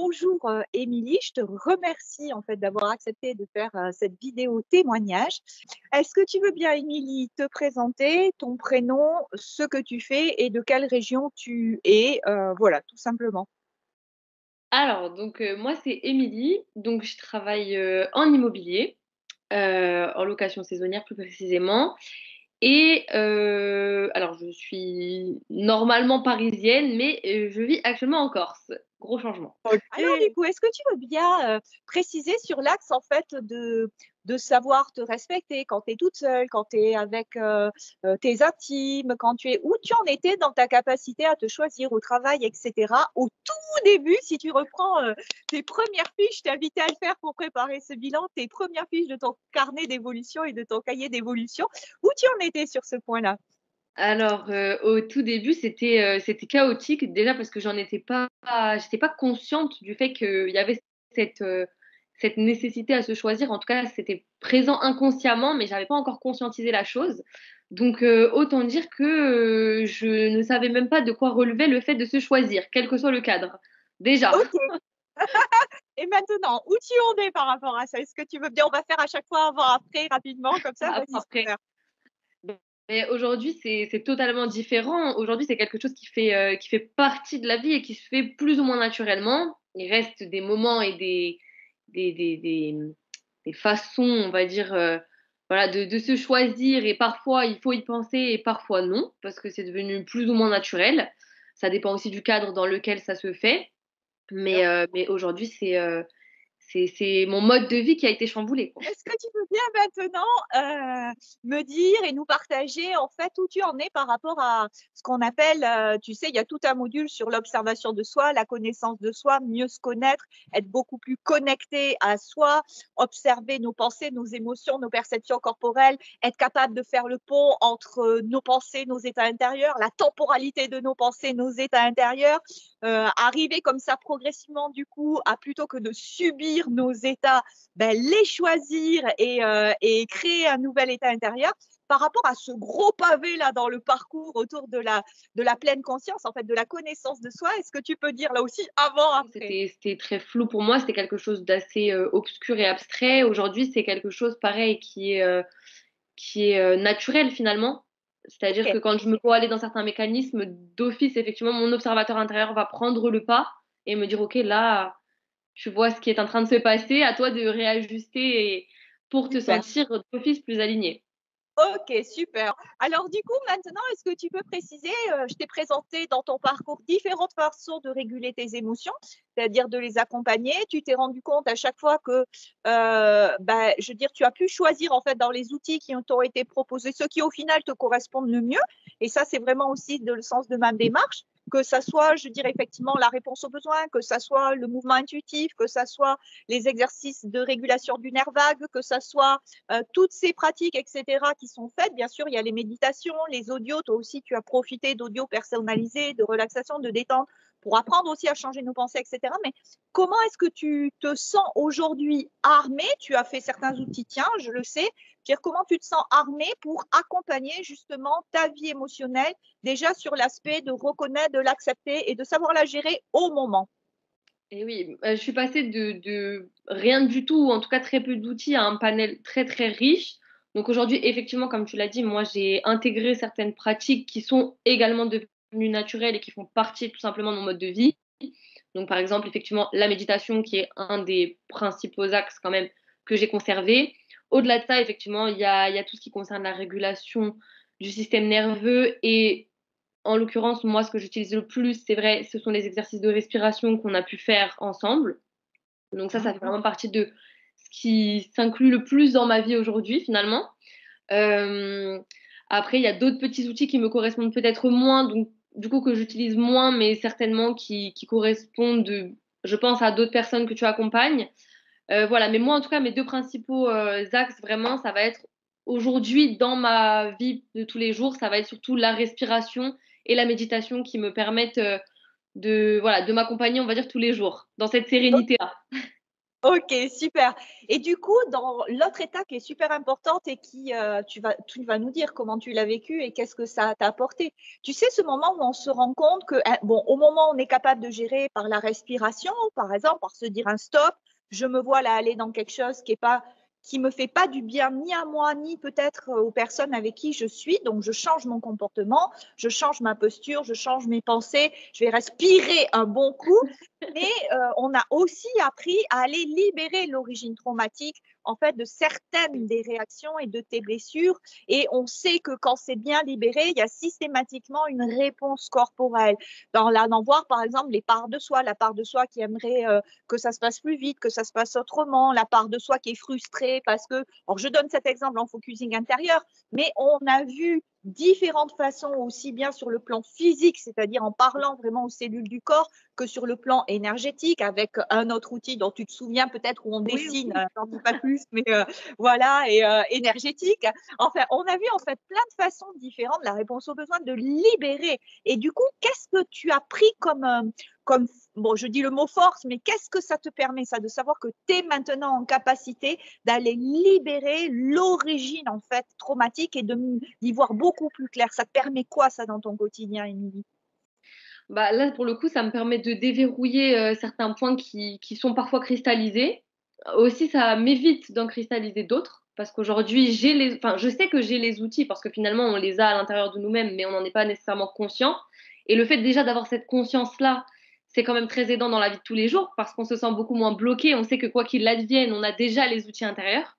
bonjour Émilie, je te remercie en fait d'avoir accepté de faire cette vidéo témoignage. Est-ce que tu veux bien, Émilie, te présenter ton prénom, ce que tu fais et de quelle région tu es, voilà, tout simplement. Alors, moi, c'est Émilie. Donc, je travaille en immobilier, en location saisonnière plus précisément. Et alors, je suis normalement parisienne, mais je vis actuellement en Corse. Gros changement. Alors du coup, est-ce que tu veux bien, préciser sur l'axe en fait de savoir te respecter quand tu es toute seule, quand tu es avec, tes intimes, quand tu es où tu en étais dans ta capacité à te choisir au travail et cetera? Au tout début, si tu reprends, tes premières fiches, je t'ai invité à le faire pour préparer ce bilan, tes premières fiches de ton carnet d'évolution et de ton cahier d'évolution, où tu en étais sur ce point-là? Alors, au tout début, c'était chaotique. Déjà parce que j'étais pas consciente du fait qu'il y avait cette nécessité à se choisir. En tout cas, c'était présent inconsciemment, mais j'avais pas encore conscientisé la chose. Donc, autant dire que, je ne savais même pas de quoi relevait le fait de se choisir, quel que soit le cadre. Déjà. OK. Et maintenant, où tu en es par rapport à ça? Est-ce que tu veux bien on va faire à chaque fois avant, après, rapidement comme ça? Vas-y, Après. super. Mais aujourd'hui, c'est totalement différent. Aujourd'hui, c'est quelque chose qui fait partie de la vie et qui se fait plus ou moins naturellement. Il reste des moments et des, des, des, des façons, on va dire, voilà, de se choisir. Et parfois, il faut y penser et parfois non, parce que c'est devenu plus ou moins naturel. Ça dépend aussi du cadre dans lequel ça se fait. Mais aujourd'hui, c'est mon mode de vie qui a été chamboulé, quoi. Est-ce que tu peux bien maintenant, me dire et nous partager en fait où tu en es par rapport à ce qu'on appelle, tu sais, il y a tout un module sur l'observation de soi, la connaissance de soi, mieux se connaître, être beaucoup plus connecté à soi, observer nos pensées, nos émotions, nos perceptions corporelles, être capable de faire le pont entre nos pensées, nos états intérieurs, la temporalité de nos pensées, nos états intérieurs, arriver comme ça progressivement du coup à plutôt que de subir nos états, ben, les choisir et créer un nouvel état intérieur par rapport à ce gros pavé là dans le parcours autour de la pleine conscience, en fait, de la connaissance de soi. Est-ce que tu peux dire là aussi avant, après? C'était très flou pour moi, c'était quelque chose d'assez, obscur et abstrait. Aujourd'hui, c'est quelque chose pareil qui est, naturel finalement. C'est-à-dire Ok, que quand je me vois aller dans certains mécanismes, d'office, effectivement, mon observateur intérieur va prendre le pas et me dire: «OK, là, tu vois ce qui est en train de se passer, à toi de réajuster et pour te super. sentir d'office plus aligné». OK, super. Alors du coup, maintenant, est-ce que tu peux préciser, je t'ai présenté dans ton parcours différentes façons de réguler tes émotions, c'est-à-dire de les accompagner. Tu t'es rendu compte à chaque fois que, bah, je veux dire, tu as pu choisir en fait dans les outils qui t'ont été proposés, ceux qui au final te correspondent le mieux et ça, c'est vraiment aussi le sens de ma démarche, que ça soit, je dirais effectivement la réponse aux besoins, que ça soit le mouvement intuitif, que ça soit les exercices de régulation du nerf vague, que ça soit toutes ces pratiques, etc., qui sont faites. Bien sûr, il y a les méditations, les audios. Toi aussi, tu as profité d'audios personnalisés, de relaxation, de détente pour apprendre aussi à changer nos pensées, etc. Mais comment est-ce que tu te sens aujourd'hui armé? Tu as fait certains outils, tiens, je le sais. Dire comment tu te sens armé pour accompagner justement ta vie émotionnelle, déjà sur l'aspect de reconnaître, de l'accepter et de savoir la gérer au moment. Et oui, je suis passée de rien du tout, ou en tout cas très peu d'outils, à un panel très, très riche. Donc aujourd'hui, effectivement, comme tu l'as dit, moi, j'ai intégré certaines pratiques qui sont également devenues naturelles et qui font partie tout simplement de mon mode de vie. Donc par exemple, effectivement, la méditation qui est un des principaux axes quand même que j'ai conservé. Au-delà de ça, effectivement, il y a tout ce qui concerne la régulation du système nerveux et en l'occurrence, moi, ce que j'utilise le plus, c'est vrai, ce sont les exercices de respiration qu'on a pu faire ensemble. Donc ça Mmh. fait vraiment partie de ce qui s'inclut le plus dans ma vie aujourd'hui, finalement. Hem, Après, il y a d'autres petits outils qui me correspondent peut-être moins, donc du coup, que j'utilise moins, mais certainement qui correspondent, je pense, à d'autres personnes que tu accompagnes. Voilà, mais moi, en tout cas, mes 2 principaux, axes, vraiment, ça va être aujourd'hui, dans ma vie de tous les jours, ça va être surtout la respiration et la méditation qui me permettent, de voilà, de m'accompagner, on va dire, tous les jours, dans cette sérénité-là. Ok, super. Et du coup, dans l'autre étape qui est super importante et qui, tu vas nous dire comment tu l'as vécu et qu'est-ce que ça t'a apporté. Tu sais, ce moment où on se rend compte que, bon, au moment où on est capable de gérer par la respiration, par exemple, par se dire un stop, je me vois là aller dans quelque chose qui me fait pas du bien ni à moi, ni peut-être aux personnes avec qui je suis. Donc, je change mon comportement, je change ma posture, je change mes pensées, je vais respirer un bon coup. Mais on a aussi appris à aller libérer l'origine traumatique en fait de certaines des réactions et de tes blessures. Et on sait que quand c'est bien libéré, il y a systématiquement une réponse corporelle. D'en voir par exemple les parts de soi, la part de soi qui aimerait que ça se passe plus vite, que ça se passe autrement, la part de soi qui est frustrée parce que, alors je donne cet exemple en focusing intérieur, mais on a vu différentes façons aussi bien sur le plan physique, c'est-à-dire en parlant vraiment aux cellules du corps, que sur le plan énergétique, avec un autre outil dont tu te souviens peut-être où on Oui, dessine, oui. j'en dis pas plus, mais voilà, et énergétique. Enfin, on a vu en fait plein de façons différentes la réponse aux besoins de libérer. Et du coup, qu'est-ce que tu as pris comme bon, je dis le mot force, mais qu'est-ce que ça te permet, ça, de savoir que tu es maintenant en capacité d'aller libérer l'origine en fait traumatique et d'y voir beaucoup plus clair. Ça te permet quoi, ça, dans ton quotidien, Émilie? Bah, là, pour le coup, ça me permet de déverrouiller certains points qui sont parfois cristallisés. Aussi, ça m'évite d'en cristalliser d'autres parce qu'aujourd'hui, enfin, je sais que j'ai les outils parce que finalement, on les a à l'intérieur de nous-mêmes, mais on n'en est pas nécessairement conscient. Et le fait déjà d'avoir cette conscience-là, c'est quand même très aidant dans la vie de tous les jours parce qu'on se sent beaucoup moins bloqué. On sait que quoi qu'il advienne, on a déjà les outils intérieurs.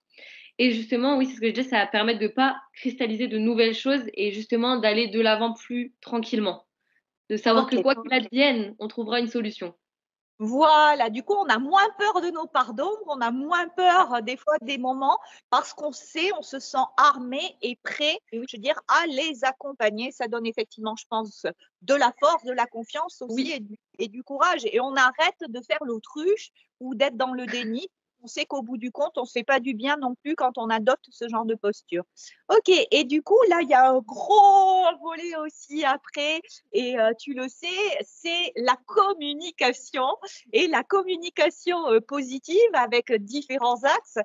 Et justement, oui, c'est ce que je dis, ça va permettre de ne pas cristalliser de nouvelles choses et justement d'aller de l'avant plus tranquillement. De savoir que Ok. quoi qu'il advienne, on trouvera une solution. Voilà, du coup, on a moins peur de nos parts d'ombre, on a moins peur des fois des moments parce qu'on sait, on se sent armé et prêt, Oui, je veux dire, à les accompagner. Ça donne effectivement, je pense, de la force, de la confiance aussi oui, et du courage. Et on arrête de faire l'autruche ou d'être dans le déni. On sait qu'au bout du compte, on ne se fait pas du bien non plus quand on adopte ce genre de posture. Ok, et du coup, là, il y a un gros volet aussi après, et tu le sais, c'est la communication et la communication positive avec différents axes.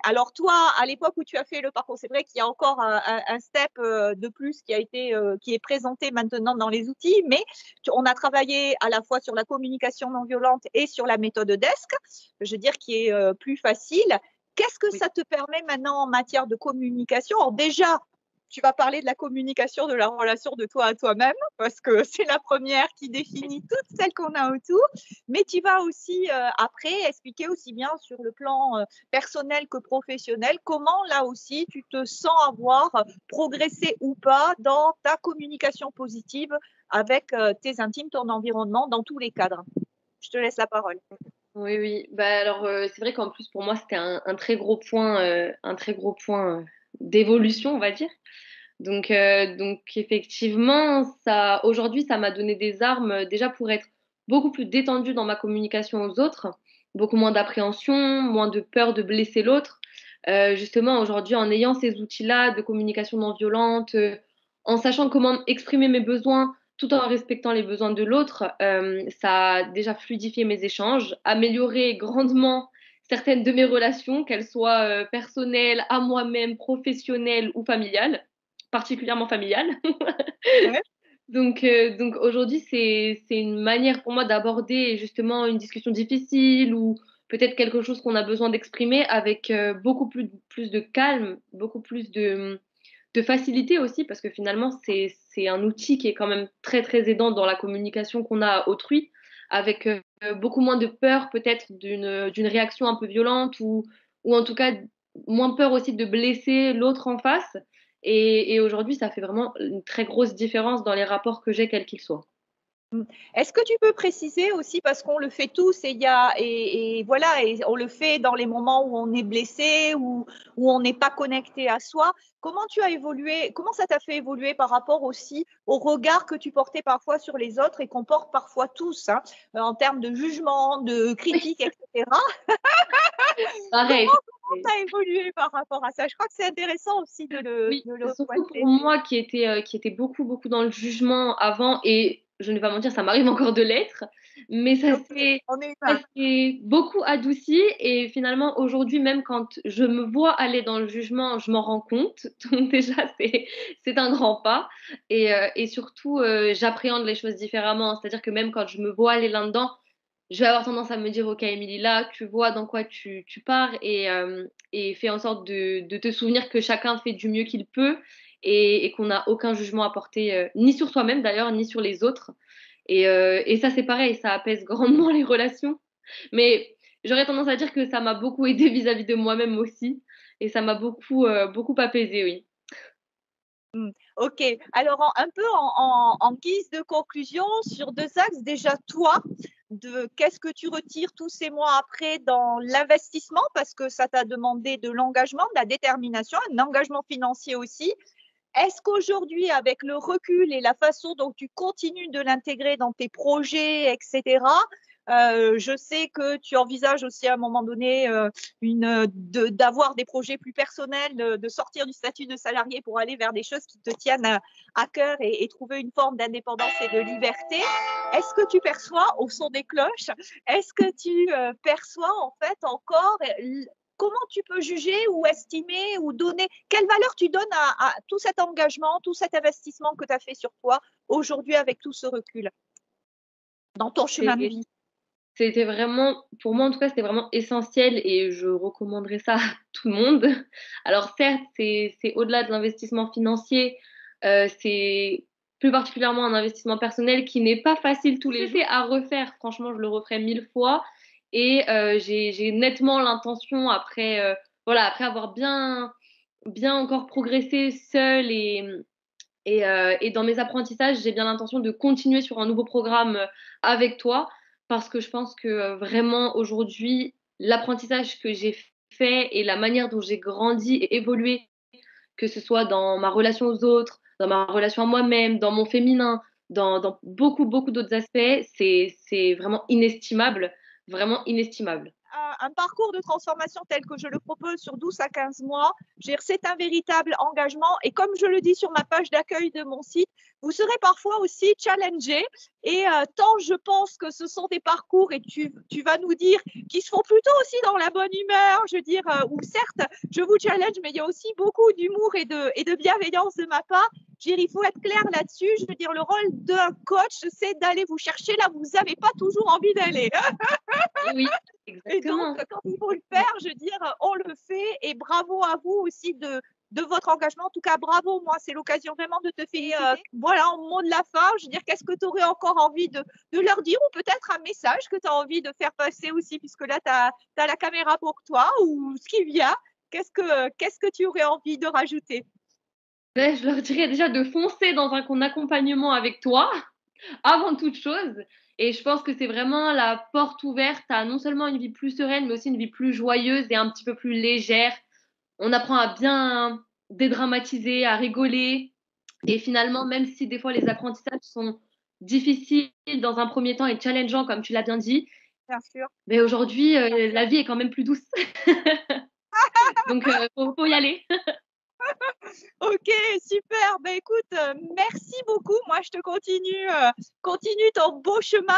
Alors toi, à l'époque où tu as fait le parcours, c'est vrai qu'il y a encore un step de plus qui est présenté maintenant dans les outils, mais on a travaillé à la fois sur la communication non violente et sur la méthode DESC, je veux dire qui est plus facile. Qu'est-ce que oui. ça te permet maintenant en matière de communication? Alors déjà, tu vas parler de la communication de la relation de toi à toi-même, parce que c'est la première qui définit toutes celles qu'on a autour. Mais tu vas aussi, après, expliquer aussi bien sur le plan personnel que professionnel, comment là aussi tu te sens avoir progressé ou pas dans ta communication positive avec tes intimes, ton environnement, dans tous les cadres. Je te laisse la parole. Oui, oui. Bah, alors, c'est vrai qu'en plus, pour moi, c'était un très gros point, d'évolution, on va dire. Donc effectivement, aujourd'hui, ça m'a donné des armes déjà pour être beaucoup plus détendue dans ma communication aux autres, beaucoup moins d'appréhension, moins de peur de blesser l'autre. Justement, aujourd'hui, en ayant ces outils-là de communication non violente, en sachant comment exprimer mes besoins tout en respectant les besoins de l'autre, ça a déjà fluidifié mes échanges, amélioré grandement certaines de mes relations, qu'elles soient personnelles, à moi-même, professionnelles ou familiales, particulièrement familiales. Ouais. Donc aujourd'hui, c'est une manière pour moi d'aborder justement une discussion difficile ou peut-être quelque chose qu'on a besoin d'exprimer avec beaucoup plus de calme, beaucoup plus de facilité aussi, parce que finalement, c'est un outil qui est quand même très, très aidant dans la communication qu'on a à autrui, avec beaucoup moins de peur peut-être d'une réaction un peu violente ou en tout cas moins peur aussi de blesser l'autre en face. Et aujourd'hui, ça fait vraiment une très grosse différence dans les rapports que j'ai, quels qu'ils soient. Mmh. Est-ce que tu peux préciser aussi, parce qu'on le fait tous et voilà, et on le fait dans les moments où on est blessé, où on n'est pas connecté à soi. Comment tu as évolué, comment ça t'a fait évoluer par rapport aussi au regard que tu portais parfois sur les autres et qu'on porte parfois tous, hein, en termes de jugement, de Oui, critique, et cetera? pareil. Comment tu as évolué par rapport à ça? Je crois que c'est intéressant aussi Oui, de le surtout pour pointer. moi qui était beaucoup, beaucoup dans le jugement avant et je ne vais pas mentir, ça m'arrive encore de l'être, mais On est ça humain. s'est beaucoup adouci et finalement aujourd'hui, même quand je me vois aller dans le jugement, je m'en rends compte. Donc déjà, c'est un grand pas et surtout, j'appréhende les choses différemment. C'est-à-dire que même quand je me vois aller là-dedans, je vais avoir tendance à me dire: «OK Émilie, là, tu vois dans quoi tu pars et fais en sorte de te souvenir que chacun fait du mieux qu'il peut et qu'on n'a aucun jugement à porter, ni sur soi-même d'ailleurs, ni sur les autres». Et ça, c'est pareil, ça apaise grandement les relations. Mais j'aurais tendance à dire que ça m'a beaucoup aidée vis-à-vis de moi-même aussi et ça m'a beaucoup, beaucoup apaisée, oui. Mmh. OK. Alors un peu en guise de conclusion sur 2 axes. Déjà toi, de qu'est-ce que tu retires tous ces mois après dans l'investissement? Parce que ça t'a demandé de l'engagement, de la détermination, un engagement financier aussi. Est-ce qu'aujourd'hui, avec le recul et la façon dont tu continues de l'intégrer dans tes projets et cetera, je sais que tu envisages aussi à un moment donné, d'avoir des projets plus personnels, de sortir du statut de salarié pour aller vers des choses qui te tiennent à cœur et trouver une forme d'indépendance et de liberté. Est-ce que tu perçois au son des cloches, est-ce que tu, perçois en fait encore comment tu peux juger ou estimer ou donner quelle valeur tu donnes à tout cet engagement, tout cet investissement que tu as fait sur toi aujourd'hui avec tout ce recul dans ton chemin de C'est vie? C'était vraiment pour moi, en tout cas, c'était vraiment essentiel et je recommanderais ça à tout le monde. Alors certes, c'est au-delà de l'investissement financier, c'est plus particulièrement un investissement personnel qui n'est pas facile tous les jours. À refaire, franchement, je le referais 1000 fois et j'ai nettement l'intention après, voilà, après avoir bien encore progressé seule et dans mes apprentissages, j'ai bien l'intention de continuer sur un nouveau programme, avec toi parce que je pense que, vraiment aujourd'hui, l'apprentissage que j'ai fait et la manière dont j'ai grandi et évolué, que ce soit dans ma relation aux autres, dans ma relation à moi-même, dans mon féminin, dans beaucoup, beaucoup d'autres aspects, c'est vraiment inestimable, vraiment inestimable. Un parcours de transformation tel que je le propose sur 12 à 15 mois, c'est un véritable engagement. Et comme je le dis sur ma page d'accueil de mon site, vous serez parfois aussi challengé. Et tant je pense que ce sont des parcours, et tu vas nous dire, qui se font plutôt aussi dans la bonne humeur, je veux dire, où certes, je vous challenge, mais il y a aussi beaucoup d'humour et de bienveillance de ma part. Je veux dire, il faut être clair là-dessus. Je veux dire, le rôle d'un coach, c'est d'aller vous chercher là où vous n'avez pas toujours envie d'aller. Oui, Et donc, exactement. quand il faut le faire, je veux dire, on le fait et bravo à vous aussi de votre engagement. En tout cas, bravo, moi, c'est l'occasion vraiment de te féliciter. Voilà, en mot de la fin, je veux dire, qu'est-ce que tu aurais encore envie de leur dire ou peut-être un message que tu as envie de faire passer aussi, puisque là, tu as la caméra pour toi ou ce qui vient. Qu'est-ce que tu aurais envie de rajouter? Beh, je leur dirais déjà de foncer dans un accompagnement avec toi, avant toute chose et je pense que c'est vraiment la porte ouverte à non seulement une vie plus sereine, mais aussi une vie plus joyeuse et un petit peu plus légère. On apprend à bien dédramatiser, à rigoler et finalement, même si des fois les apprentissages sont difficiles dans un premier temps et challengeants comme tu l'as bien dit, Bien sûr. mais aujourd'hui, la vie est quand même plus douce. Donc faut y aller. OK, super. Ben écoute, merci beaucoup. Moi, je te continue ton beau chemin.